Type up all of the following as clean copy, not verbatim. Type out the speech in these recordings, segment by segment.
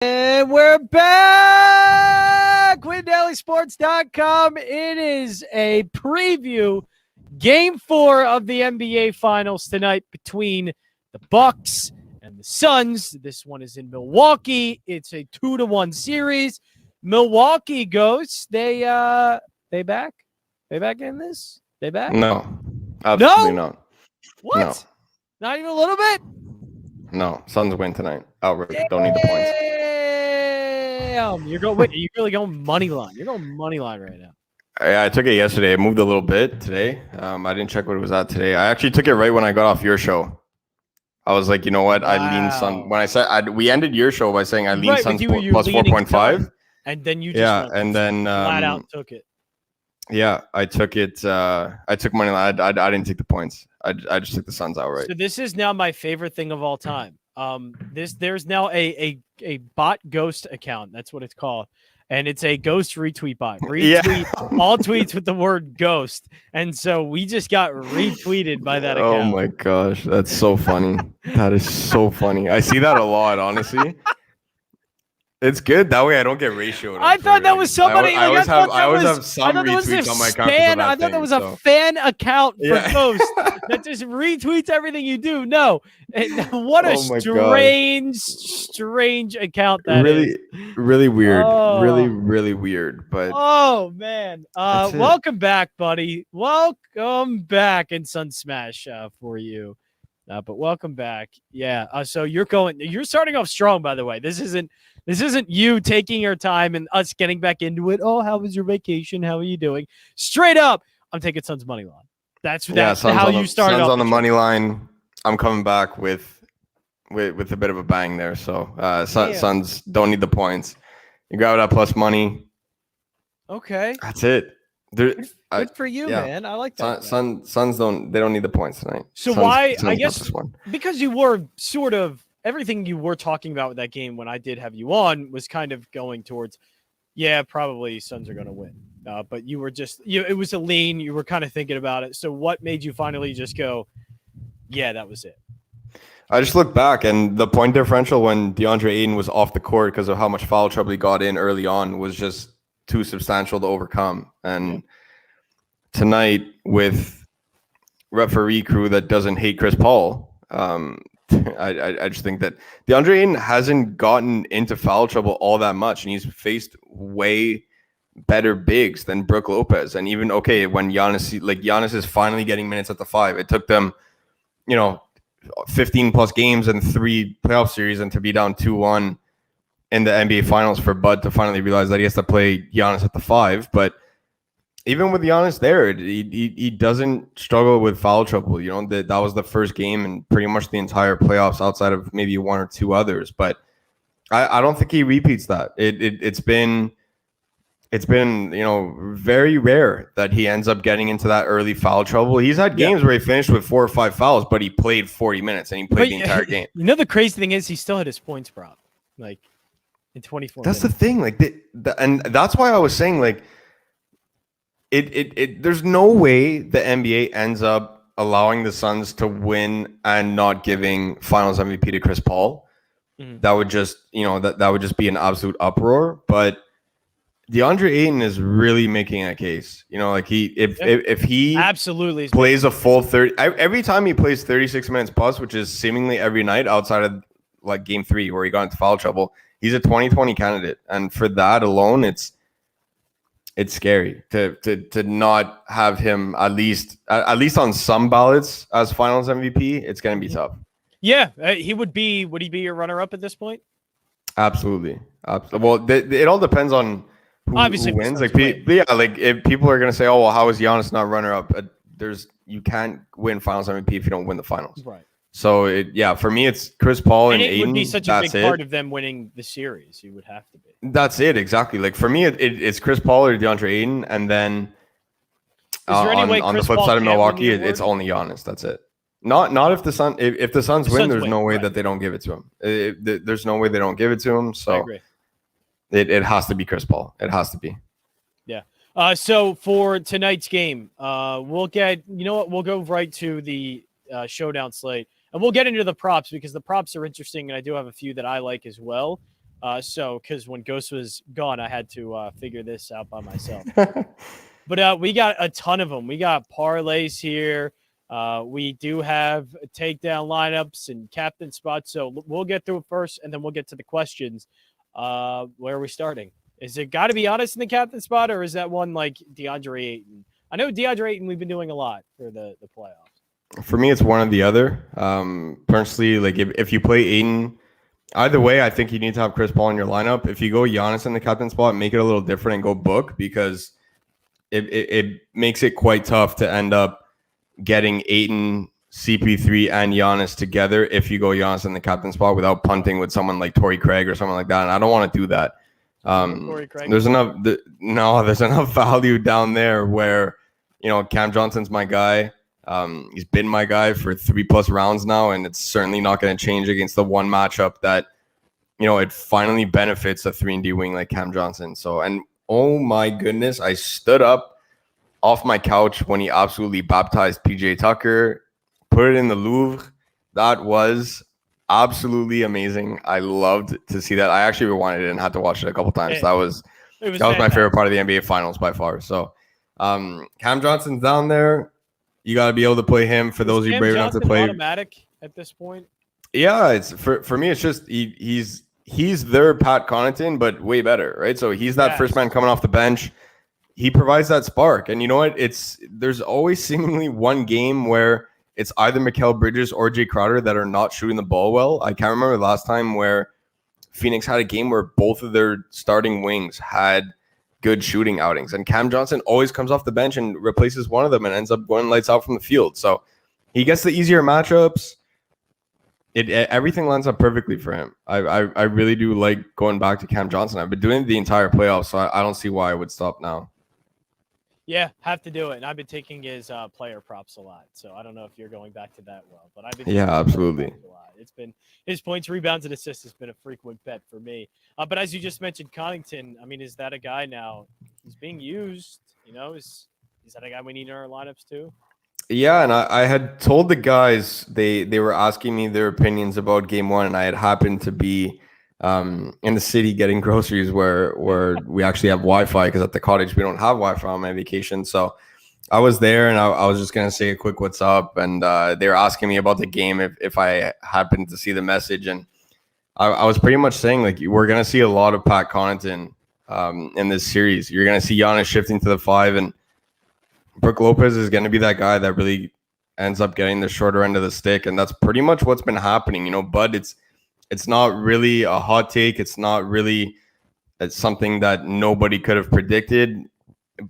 And we're back with DailySports.com. It is a preview game 4 of the NBA Finals tonight between the Bucks and the Suns. This one is in Milwaukee. It's a 2-1 series. Milwaukee Ghosts. They back? They back in this? They back? No, absolutely No? not. What? No. Not even a little bit? No, Suns win tonight. Outright. Don't need the points. Damn. You're really going money line. You're going money line right now. I took it yesterday. It moved a little bit today. I didn't check what it was at today. I actually took it right when I got off your show. I was like, you know what? I lean Sun. When I said we ended your show by saying I lean Suns plus 4.5. And then you just flat out took it. Yeah, I took it. I took money line. I didn't take the points. I just took the Suns outright. So this is now my favorite thing of all time. There's now a bot ghost account. That's what it's called. And it's a ghost retweet bot. Retweet all tweets with the word ghost. And so we just got retweeted by that account. Oh my gosh, that's so funny. That is so funny. I see that a lot, honestly. It's good. That way I don't get ratioed. I thought that was somebody. I always have some retweets on my account. I thought that was a fan account for Ghost that just retweets everything you do. No. What a strange account that is. Really weird. Oh. Really weird. But oh, man. Welcome back, buddy. Welcome back in Sun Smash for you. But welcome back. Yeah. So you're starting off strong, by the way. This isn't you taking your time and us getting back into it. Oh, how was your vacation? How are you doing? Straight up, I'm taking Suns money line. That's how you started. Suns on the money line. I'm coming back with a bit of a bang there. So Suns don't need the points. You grab that plus money. Okay, that's it. Good for you, man. I like that. Suns don't need the points tonight. So why? I guess because you were sort of. Everything you were talking about with that game when I did have you on was kind of going towards, probably Suns are going to win. But you were just, it was a lean. You were kind of thinking about it. So what made you finally just go, yeah, that was it? I just looked back and the point differential when DeAndre Ayton was off the court because of how much foul trouble he got in early on was just too substantial to overcome. And tonight with referee crew that doesn't hate Chris Paul, I just think that DeAndre Ayton hasn't gotten into foul trouble all that much, and he's faced way better bigs than Brook Lopez. And even when Giannis is finally getting minutes at the 5, it took them, 15 plus games and 3 playoff series, and to be down 2-1 in the NBA Finals for Bud to finally realize that he has to play Giannis at the 5. But even with Giannis there, he doesn't struggle with foul trouble. That was the first game and pretty much the entire playoffs outside of maybe 1 or 2 others. But I don't think he repeats that. It's been very rare that he ends up getting into that early foul trouble. He's had games where he finished with 4 or 5 fouls, but he played 40 minutes and he played the entire game. The crazy thing is he still had his points prop, in 24 That's minutes. the thing. And that's why I was saying, there's no way the NBA ends up allowing the Suns to win and not giving Finals MVP to Chris Paul. Mm-hmm. That would just, that would just be an absolute uproar. But DeAndre Ayton is really making a case. If he absolutely plays a full 30 every time he plays 36 minutes plus, which is seemingly every night outside of game 3 where he got into foul trouble, he's a 2020 candidate. And for that alone, it's scary to not have him at least on some ballots as Finals MVP. It's going to be tough. Yeah, he would be. Would he be your runner-up at this point? Absolutely. Well, it all depends on who wins. If people are going to say, "Oh, well, how is Giannis not runner-up?" You can't win Finals MVP if you don't win the Finals. Right. So for me, it's Chris Paul and Ayton. It would be such a big part of them winning the series. You would have to be. That's it, exactly. For me, it's Chris Paul or DeAndre Ayton, and then on the flip side of Milwaukee, it's only Giannis. That's it. Not if the Suns if the Suns win, there's no way that they don't give it to him. There's no way they don't give it to him. So it has to be Chris Paul. It has to be. Yeah. So for tonight's game, we'll get. You know what? We'll go right to the showdown slate. And we'll get into the props because the props are interesting, and I do have a few that I like as well. So because when Ghost was gone, I had to figure this out by myself. But we got a ton of them. We got parlays here. We do have takedown lineups and captain spots. So we'll get through it first, and then we'll get to the questions. Where are we starting? Is it got to be honest in the captain spot, or is that one like DeAndre Ayton? I know DeAndre Ayton, we've been doing a lot for the playoffs. For me, it's one or the other. Personally, like if you play Ayton, either way, I think you need to have Chris Paul in your lineup. If you go Giannis in the captain spot, make it a little different and go Book, because it makes it quite tough to end up getting Ayton, CP3, and Giannis together if you go Giannis in the captain spot without punting with someone like Torrey Craig or something like that. And I don't want to do that. There's enough value down there where, Cam Johnson's my guy. He's been my guy for 3+ rounds now, and it's certainly not going to change against the one matchup that, it finally benefits a 3-and-D wing like Cam Johnson. So, and oh my goodness, I stood up off my couch when he absolutely baptized PJ Tucker, put it in the Louvre. That was absolutely amazing. I loved to see that. I actually rewinded it and had to watch it a couple times. That was my favorite part of the NBA Finals by far. So, Cam Johnson's down there. You got to be able to play him. For those of you brave enough to play, automatic at this point. Yeah, it's for me. It's just he's their Pat Connaughton, but way better, right? So he's that first man coming off the bench. He provides that spark, and you know what? There's always seemingly one game where it's either Mikal Bridges or Jay Crowder that are not shooting the ball well. I can't remember the last time where Phoenix had a game where both of their starting wings had good shooting outings, and Cam Johnson always comes off the bench and replaces one of them and ends up going lights out from the field. So he gets the easier matchups. Everything lines up perfectly for him. I really do like going back to Cam Johnson. I've been doing it the entire playoffs, so I don't see why I would stop now. Yeah, have to do it. And I've been taking his player props a lot, so I don't know if you're going back to that well, but I've been absolutely. A lot. It's been his points, rebounds, and assists has been a frequent bet for me. But as you just mentioned, Connaughton. I mean, is that a guy now? He's being used. Is that a guy we need in our lineups too? Yeah, and I had told the guys they were asking me their opinions about game one, and I had happened to be in the city getting groceries where we actually have Wi-Fi, because at the cottage we don't have Wi-Fi on my vacation. So I was there, and I was just gonna say a quick what's up, and they were asking me about the game if I happened to see the message, and I was pretty much saying, like, we're gonna see a lot of Pat Connaughton in this series. You're gonna see Giannis shifting to the 5, and Brook Lopez is gonna be that guy that really ends up getting the shorter end of the stick, and that's pretty much what's been happening. Bud, it's not really a hot take. It's not really something that nobody could have predicted.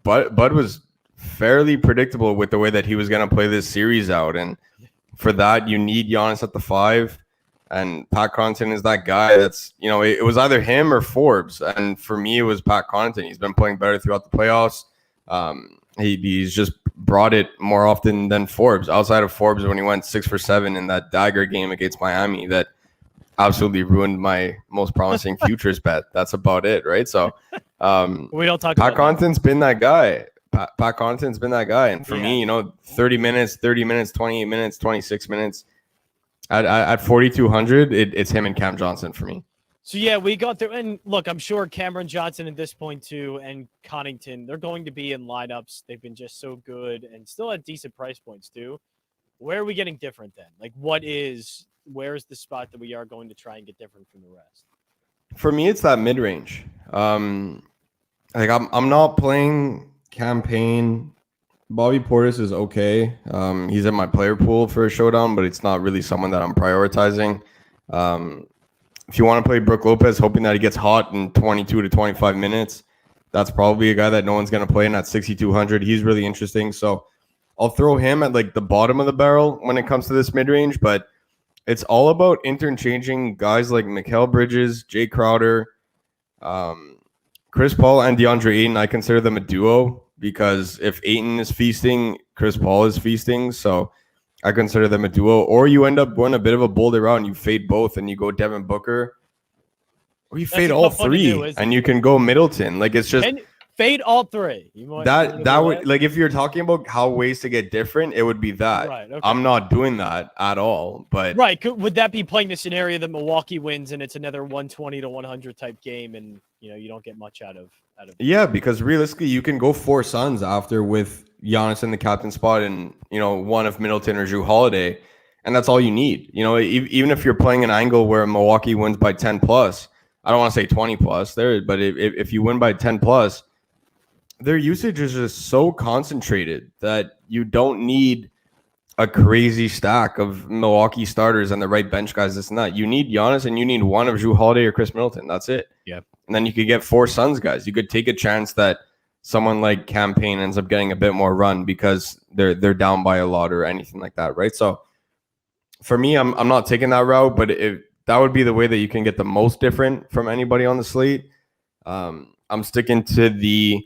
Bud was fairly predictable with the way that he was going to play this series out. And for that, you need Giannis at the 5. And Pat Connaughton is that guy that's, it was either him or Forbes. And for me, it was Pat Connaughton. He's been playing better throughout the playoffs. He's just brought it more often than Forbes. Outside of Forbes, when he went 6 for 7 in that dagger game against Miami, that absolutely ruined my most promising futures bet. That's about it, right? So we don't talk Pat about Connaughton's been that guy. Pat Connaughton's been that guy. And for me, 30 minutes, 28 minutes, 26 minutes. At 4,200, it's him and Cam Johnson for me. So, yeah, we got through. And, look, I'm sure Cameron Johnson at this point, too, and Connaughton, they're going to be in lineups. They've been just so good and still at decent price points, too. Where are we getting different then? Like, where's the spot that we are going to try and get different from the rest? For me, it's that mid-range. I'm not playing campaign. Bobby Portis is okay. He's in my player pool for a showdown, but it's not really someone that I'm prioritizing. If you want to play Brook Lopez, hoping that he gets hot in 22 to 25 minutes, that's probably a guy that no one's going to play in at 6,200. He's really interesting. So I'll throw him at like the bottom of the barrel when it comes to this mid-range, but it's all about interchanging guys like Mikal Bridges, Jay Crowder, Chris Paul, and DeAndre Ayton. I consider them a duo because if Ayton is feasting, Chris Paul is feasting. So I consider them a duo. Or you end up going a bit of a bolder route and you fade both and you go Devin Booker. Or you fade all three and you can go Middleton. Like, it's just fade all three. That would, like, if you're talking about how ways to get different, it would be that. Right. Okay. I'm not doing that at all. But right. Would that be playing the scenario that Milwaukee wins and it's another 120 to 100 type game, and you don't get much out of yeah, because realistically, you can go 4 Suns after with Giannis in the captain spot and one of Middleton or Jrue Holiday, and that's all you need. Even if you're playing an angle where Milwaukee wins by 10 plus, I don't want to say 20 plus there, but if you win by 10 plus, their usage is just so concentrated that you don't need a crazy stack of Milwaukee starters and the right bench guys, this and that. You need Giannis and you need one of Jrue Holiday or Chris Middleton. That's it. Yeah. And then you could get 4 Suns guys. You could take a chance that someone like Campaign ends up getting a bit more run because they're down by a lot or anything like that, right? So for me, I'm not taking that route, but that would be the way that you can get the most different from anybody on the slate. I'm sticking to the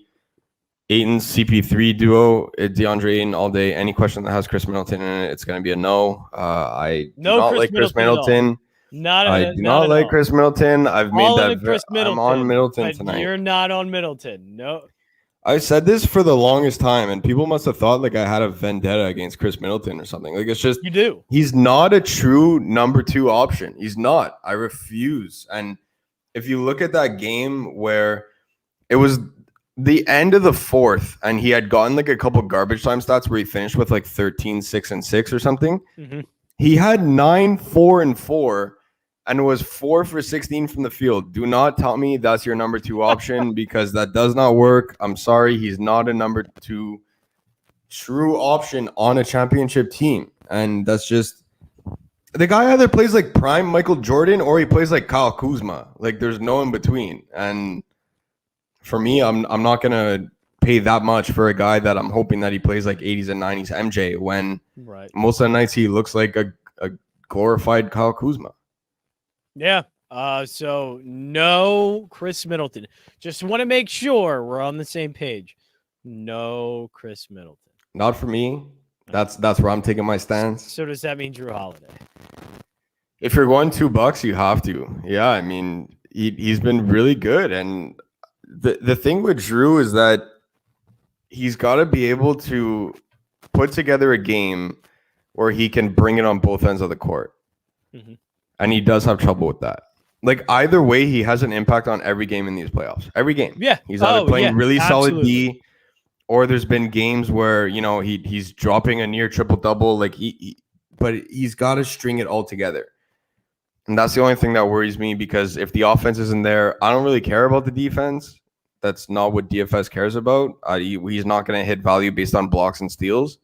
Ayton CP3 duo, DeAndre Ayton all day. Any question that has Chris Middleton in it, it's going to be a no. I do not like Chris Middleton. I do not like Chris Middleton. I've made that. I'm on Middleton tonight. You're not on Middleton. No. I said this for the longest time, and people must have thought like I had a vendetta against Chris Middleton or something. Like, it's just you do. He's not a true number 2 option. He's not. I refuse. And if you look at that game where it was the end of the 4th, and he had gotten like a couple garbage time stats where he finished with like 13, 6, and 6 or something. Mm-hmm. He had 9, 4, and 4. And was 4 for 16 from the field. Do not tell me that's your number 2 option because that does not work. I'm sorry. He's not a number 2 true option on a championship team. And that's just the guy either plays like prime Michael Jordan or he plays like Kyle Kuzma. Like, there's no in between. And for me, I'm not going to pay that much for a guy that I'm hoping that he plays like 80s and 90s MJ when most of the nights he looks like a glorified Kyle Kuzma. Yeah. So no Chris Middleton. Just want to make sure we're on the same page. No Chris Middleton. Not for me. That's where I'm taking my stance. So does that mean Jrue Holiday? If you're going $2, you have to. Yeah, I mean, he's been really good. And the thing with Jrue is that he's got to be able to put together a game where he can bring it on both ends of the court. Mm-hmm. And he does have trouble with that. Like, either way, he has an impact on every game in these playoffs. Every game. Yeah. He's either playing really solid D, or there's been games where, he's dropping a near triple-double. Like, but he's got to string it all together. And that's the only thing that worries me, because if the offense isn't there, I don't really care about the defense. That's not what DFS cares about. He's not going to hit value based on blocks and steals.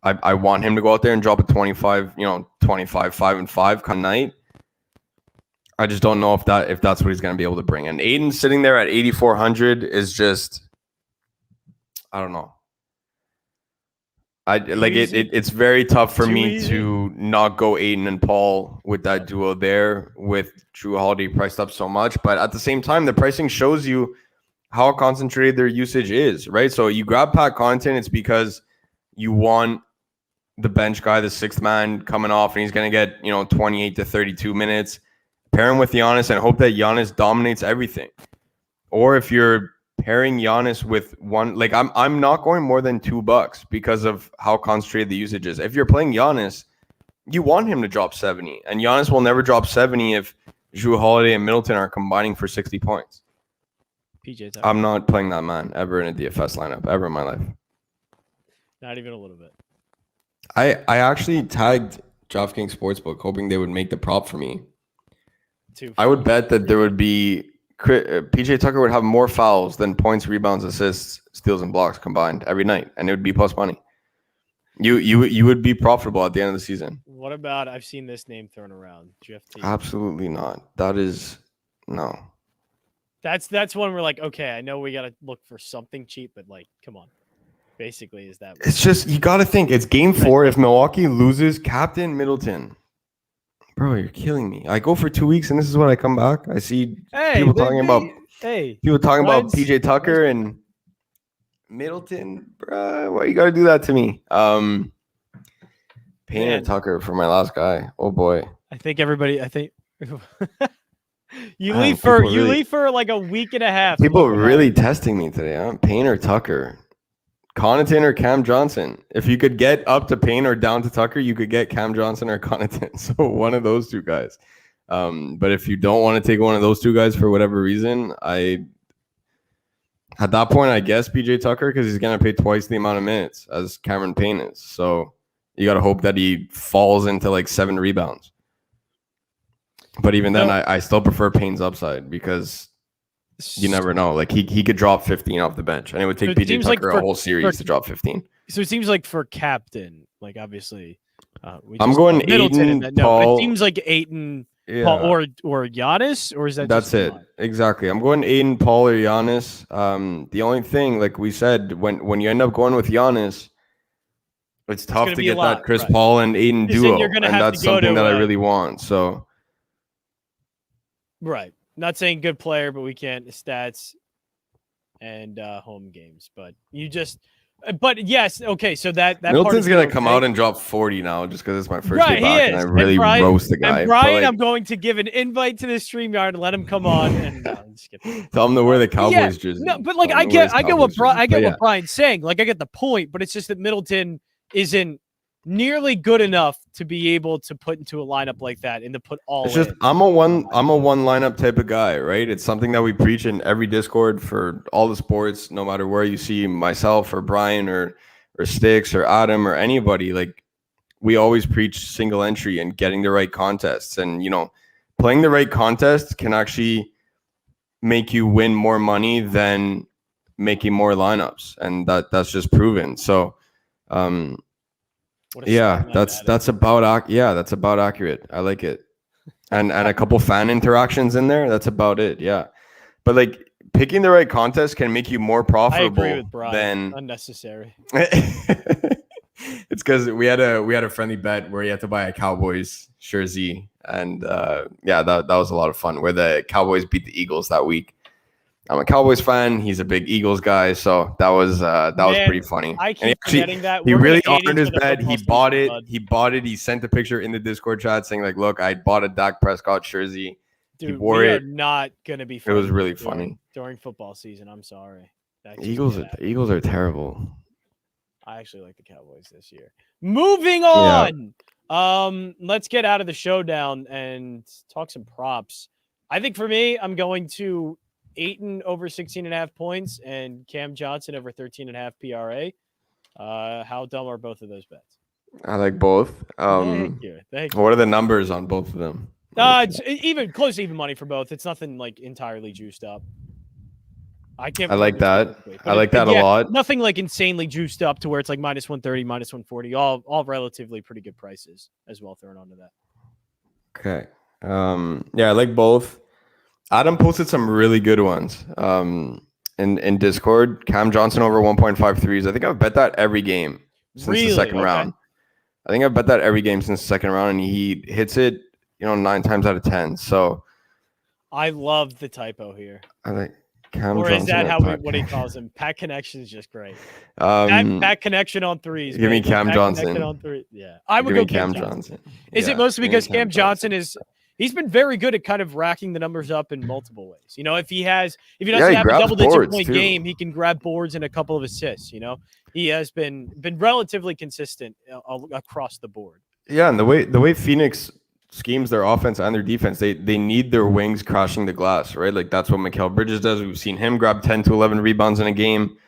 I want him to go out there and drop a 25, 25, 5 and 5 kind of night. I just don't know if that's what he's going to be able to bring. And Ayton sitting there at 8,400 is just, I don't know. It's very tough for me to not go Ayton and Paul with that duo there with Jrue Holiday priced up so much. But at the same time, the pricing shows you how concentrated their usage is, right? So you grab Pat Connaughton, it's because you want the bench guy, the 6th man coming off, and he's going to get, 28 to 32 minutes. Pair him with Giannis and hope that Giannis dominates everything. Or if you're pairing Giannis with one, like I'm not going more than $2 because of how concentrated the usage is. If you're playing Giannis, you want him to drop 70, and Giannis will never drop 70 if Jrue Holiday and Middleton are combining for 60 points. I'm not playing that man ever in a DFS lineup ever in my life. Not even a little bit. I actually tagged DraftKings Sportsbook hoping they would make the prop for me. I would bet that there would be PJ Tucker would have more fouls than points, rebounds, assists, steals, and blocks combined every night, and it would be plus money. You would be profitable at the end of the season. What about, I've seen this name thrown around, GFT? Absolutely not. That is no. That's one where, like, okay, I know we got to look for something cheap, but like, come on. Basically, is that? It's just, you got to think. It's game 4. If Milwaukee loses, Captain Middleton. Bro, you're killing me. I go for 2 weeks, and this is when I come back. I see people talking about PJ Tucker and Middleton. Bro, why you got to do that to me? Payne and Tucker for my last guy. Oh, boy. I think You Man, leave for like a week and a half. People really testing me today. Huh? Payne or Tucker? Connaughton or Cam Johnson? If you could get up to Payne or down to Tucker, you could get Cam Johnson or Connaughton. So one of those two guys. But if you don't want to take one of those two guys for whatever reason, at that point, I guess PJ Tucker, because he's going to pay twice the amount of minutes as Cameron Payne is. So you got to hope that he falls into like 7 rebounds. But even then, I still prefer Payne's upside because you never know. Like he could drop 15 off the bench, and it would take PJ Tucker a whole series to drop 15. So it seems like for captain, like obviously, I'm going Aiden, Paul. It seems like Aiden, Paul, or Giannis, or is that? That's it. Exactly. I'm going Aiden, Paul, or Giannis. The only thing, like we said, when you end up going with Giannis, it's tough to get that Chris Paul and Aiden duo, and that's something that I really want. So, right. Not saying good player, but we can't stats and home games. But yes, okay. So that Middleton's gonna come out and drop 40 now, just because it's my first day back, and I really roast the guy. And Brian, I'm going to give an invite to the StreamYard and let him come on and tell him to wear the Cowboys jersey. No, but like I get what Brian's saying. Like I get the point, but it's just that Middleton isn't nearly good enough to be able to put into a lineup like that and to put all. It's just I'm a one lineup type of guy, right? It's something that we preach in every Discord for all the sports, no matter where you see myself or Brian or Sticks or Adam or anybody. Like we always preach single entry and getting the right contests, and playing the right contest can actually make you win more money than making more lineups, and that's just proven. So. That's about accurate. I like it, and a couple fan interactions in there. That's about it. Yeah, but like picking the right contest can make you more profitable. I agree with Brian. Than unnecessary. It's because we had a friendly bet where you had to buy a Cowboys jersey, and that was a lot of fun. Where the Cowboys beat the Eagles that week. I'm a Cowboys fan. He's a big Eagles guy, so that was pretty funny. I keep forgetting that. He really honored his bet. He bought it. He bought it. He sent a picture in the Discord chat saying like, "Look, I bought a Dak Prescott jersey." Dude, he wore it. Not gonna be. It was really funny during football season. I'm sorry. Eagles are terrible. I actually like the Cowboys this year. Moving on. Yeah. Let's get out of the showdown and talk some props. I think for me, I'm going to Ayton over 16.5 points and Cam Johnson over 13.5 PRA. How dumb are both of those bets? I like both. Thank you. What are the numbers on both of them? It's even close to even money for both. It's nothing like entirely juiced up. I like that. I like that a lot. Nothing like insanely juiced up to where it's like minus 130, minus 140. All relatively pretty good prices as well thrown onto that. Okay. I like both. Adam posted some really good ones in Discord. Cam Johnson over 1.5 threes. I think I've bet that every game since the second round. I think I've bet that every game since the second round, and he hits it, 9 times out of 10. So I love the typo here. I like Cam or Johnson. Is that what he calls him? Pat Connection is just great. Pat Connection on threes. Give me Cam Johnson. On three. Yeah, I would go Cam Johnson. Is it mostly because Cam Johnson is? He's been very good at kind of racking the numbers up in multiple ways. If he doesn't have a double-digit point game, he can grab boards and a couple of assists. He has been relatively consistent across the board. Yeah, and the way Phoenix schemes their offense and their defense, they need their wings crashing the glass, right? Like that's what Mikal Bridges does. We've seen him grab 10 to 11 rebounds in a game.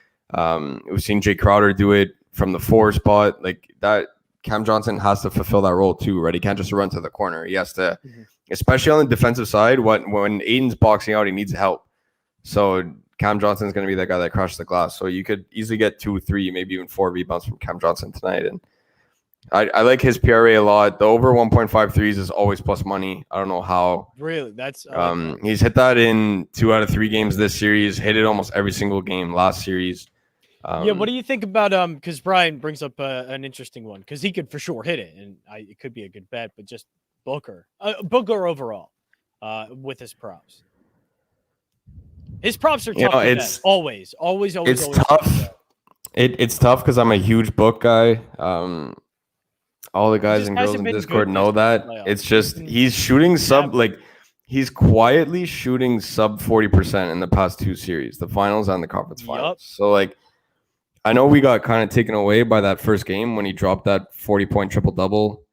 We've seen Jay Crowder do it from the 4 spot. Like that, Cam Johnson has to fulfill that role too, right? He can't just run to the corner. He has to. Especially on the defensive side, when Aiden's boxing out, he needs help. So Cam Johnson's going to be that guy that crushes the glass. So you could easily get 2, 3, maybe even 4 rebounds from Cam Johnson tonight. And I like his PRA a lot. The over 1.5 threes is always plus money. I don't know how. Really? That's he's hit that in 2 out of 3 games this series. Hit it almost every single game last series. What do you think about because Brian brings up an interesting one because he could for sure hit it, and it could be a good bet, but just Booker overall with his props. His props are tough. It's always. It's tough. It's tough because I'm a huge book guy. All the guys and girls in Discord know that. It's just he's shooting he's quietly shooting sub 40% in the past 2 series, the finals and the conference finals. Yup. So like, I know we got kind of taken away by that first game when he dropped that 40-point triple double.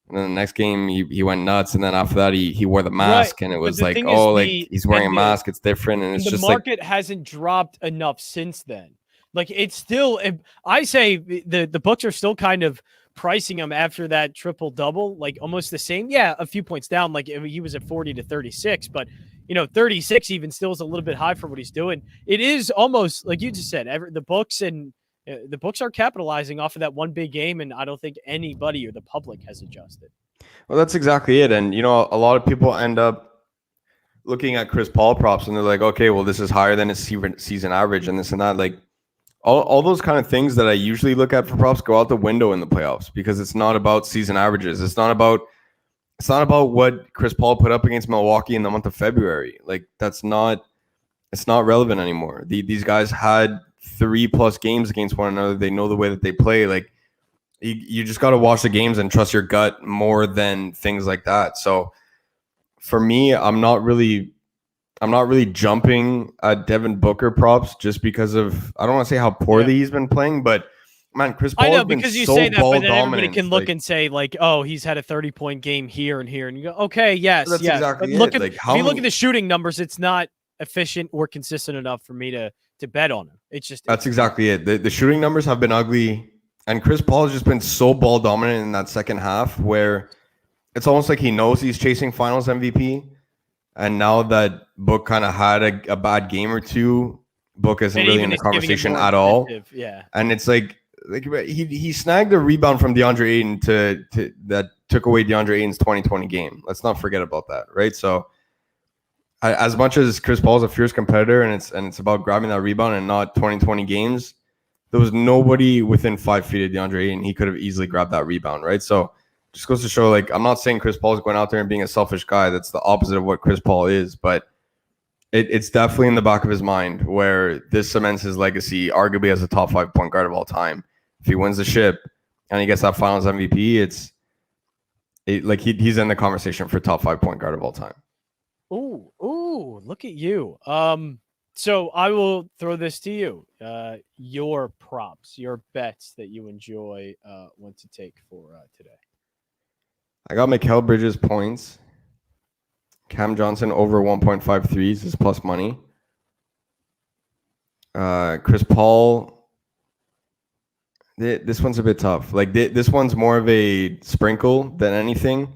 And then the next game he went nuts, and then after that he wore the mask, and it was like, oh, like he's wearing a mask, it's different, and it's the just market hasn't dropped enough since then. Like it's still, I say the books are still kind of pricing him after that triple double, like almost the same. Yeah, a few points down. Like he was at 40 to 36, but 36 even still is a little bit high for what he's doing. It is almost like you just said. The books are capitalizing off of that one big game, and I don't think anybody or the public has adjusted. Well, that's exactly it. And a lot of people end up looking at Chris Paul props, and they're like, okay, well, this is higher than his season average, and this and that. Like all those kind of things that I usually look at for props go out the window in the playoffs, because it's not about season averages. It's not about what Chris Paul put up against Milwaukee in the month of February. Like it's not relevant anymore. These guys had 3+ games against one another. They know the way that they play. Like you just got to watch the games and trust your gut more than things like that. So for me, I'm not really jumping at Devin Booker props just because of, I don't want to say how poorly he's been playing, but man, Chris Paul has been so ball dominant. Everybody can look and say like, oh, he's had a 30-point game here and here, and you go, okay, yes, that's yes. exactly but look it. at if you look at the shooting numbers, it's not efficient or consistent enough for me to bet on him. That's exactly it. The shooting numbers have been ugly, and Chris Paul has just been so ball dominant in that second half where it's almost like he knows he's chasing Finals MVP. And now that Book kind of had a bad game or two, Book isn't really in the conversation at all. Yeah, and it's like he snagged a rebound from DeAndre Ayton to that took away DeAndre Ayton's 2020 game. Let's not forget about that, right? So as much as Chris Paul is a fierce competitor and it's about grabbing that rebound and not 2020 games, there was nobody within 5 feet of DeAndre Ayton. He could have easily grabbed that rebound, right? So just goes to show, like, I'm not saying Chris Paul is going out there and being a selfish guy. That's the opposite of what Chris Paul is, but it's definitely in the back of his mind where this cements his legacy, arguably as a top 5 point guard of all time. If he wins the ship and he gets that Finals MVP, he's in the conversation for top 5 point guard of all time. Ooh, look at you. So I will throw this to you. Your props, your bets that you enjoy want to take for today. I got Mikal Bridges points. Cam Johnson over 1.5 threes is plus money. Chris Paul. This one's a bit tough. Like this one's more of a sprinkle than anything.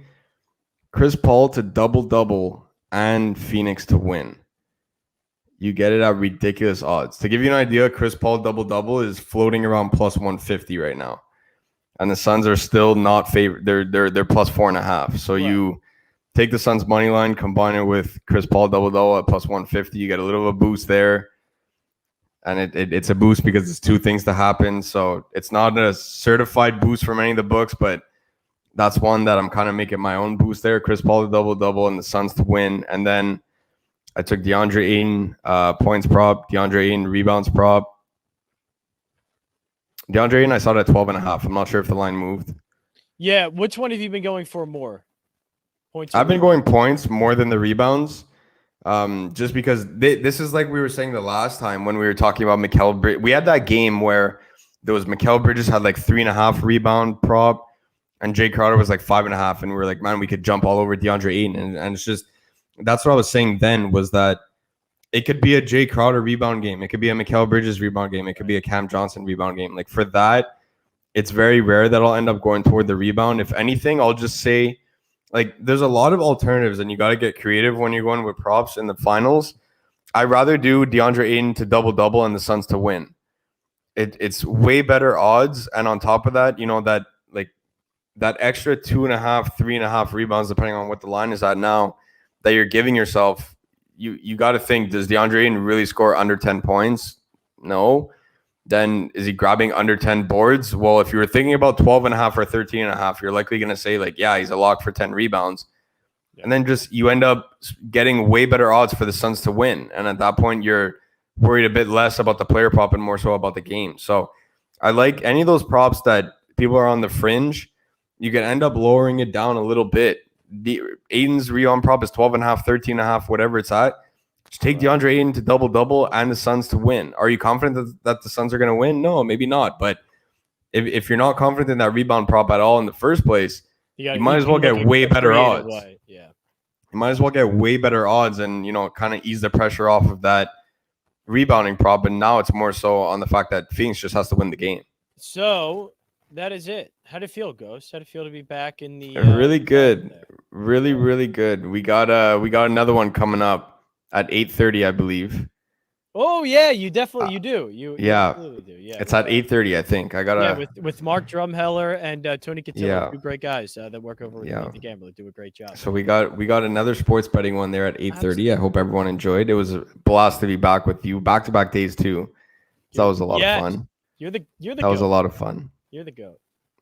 Chris Paul to double and Phoenix to win. You get it at ridiculous odds. To give you an idea, Chris Paul double is floating around plus 150 right now. And the Suns are still not favored. They're plus 4.5. So you take the Suns money line, combine it with Chris Paul double at plus 150. You get a little of a boost there, and it's a boost because it's two things to happen. So it's not a certified boost from any of the books, but that's one that I'm kind of making my own boost there. Chris Paul to double and the Suns to win, and then I took DeAndre Ayton points prop, DeAndre Ayton rebounds prop. DeAndre Ayton, I saw it at 12.5. I'm not sure if the line moved. Yeah, which one have you been going for more? Points. I've been going points more than the rebounds, just because this is like we were saying the last time when we were talking about Mikal Bridges. We had that game where there was Mikal Bridges had like 3.5 rebound prop, and Jay Crowder was like 5.5, and we were like, man, we could jump all over DeAndre Ayton, and it's just that's what I was saying then was that it could be a Jay Crowder rebound game. It could be a Mikal Bridges rebound game. It could be a Cam Johnson rebound game. Like for that, it's very rare that I'll end up going toward the rebound. If anything, I'll just say, like, there's a lot of alternatives, and you got to get creative when you're going with props in the finals. I'd rather do DeAndre Ayton to double and the Suns to win. It's way better odds, and on top of that, that extra 2.5, 3.5 rebounds, depending on what the line is at now, that you're giving yourself. You got to think, does DeAndre Ayton really score under 10 points? No. Then is he grabbing under 10 boards? Well, if you were thinking about 12.5 or 13.5, you're likely going to say, like, yeah, he's a lock for 10 rebounds. Yeah. And then just you end up getting way better odds for the Suns to win. And at that point, you're worried a bit less about the player prop and more so about the game. So I like any of those props that people are on the fringe. You can end up lowering it down a little bit the Aiden's rebound prop is 12.5, 13.5, whatever it's at. Just take DeAndre Ayton to double and the Suns to win. Are you confident that the Suns are going to win? No, maybe not. But if you're not confident in that rebound prop at all in the first place, you might as well get way better odds. Yeah. You might as well get way better odds and, kind of ease the pressure off of that rebounding prop. And now it's more so on the fact that Phoenix just has to win the game. So that is it. How did it feel, Ghost? How did it feel to be back in the really good. Really, really good. We got another one coming up at 8:30, I believe. Oh yeah, you definitely do. You absolutely do. Yeah, it's at 8:30, I think. I gotta with Mark Drumheller and Tony Cotillo, two great guys that work over with the Gambler, do a great job. So we got another sports betting one there at 8:30. I hope everyone enjoyed. It was a blast to be back with you, back-to-back days too. So that was a lot of fun. You're the that goat. Was a lot of fun. You're the GOAT.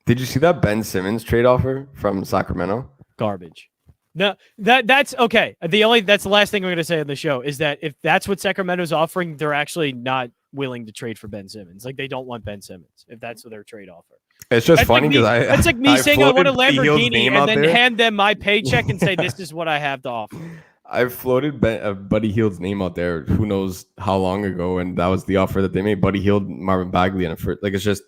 Did you see that Ben Simmons trade offer from Sacramento? Garbage. No, that's okay. That's the last thing I'm going to say on the show is that if that's what Sacramento's offering, they're actually not willing to trade for Ben Simmons. Like they don't want Ben Simmons if that's their trade offer. It's just funny because that's like me saying I want a Lamborghini and then hand them my paycheck and say this is what I have to offer. I floated Buddy Hield's name out there. Who knows how long ago, and that was the offer that they made. Buddy Hield, Marvin Bagley, and it's just.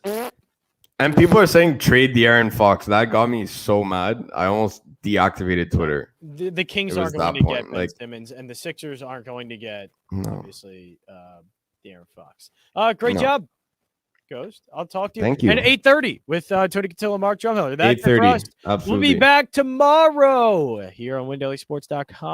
And people are saying trade De'Aaron Fox. That got me so mad. I almost deactivated Twitter. The Kings aren't going to get Ben Simmons, and the Sixers aren't going to get obviously De'Aaron Fox. Great job, Ghost. I'll talk to you. Thank you. And 8:30 with Tony Cotillo, Mark Drumheller. That's 8:30. Absolutely. We'll be back tomorrow here on WinDailySports.com.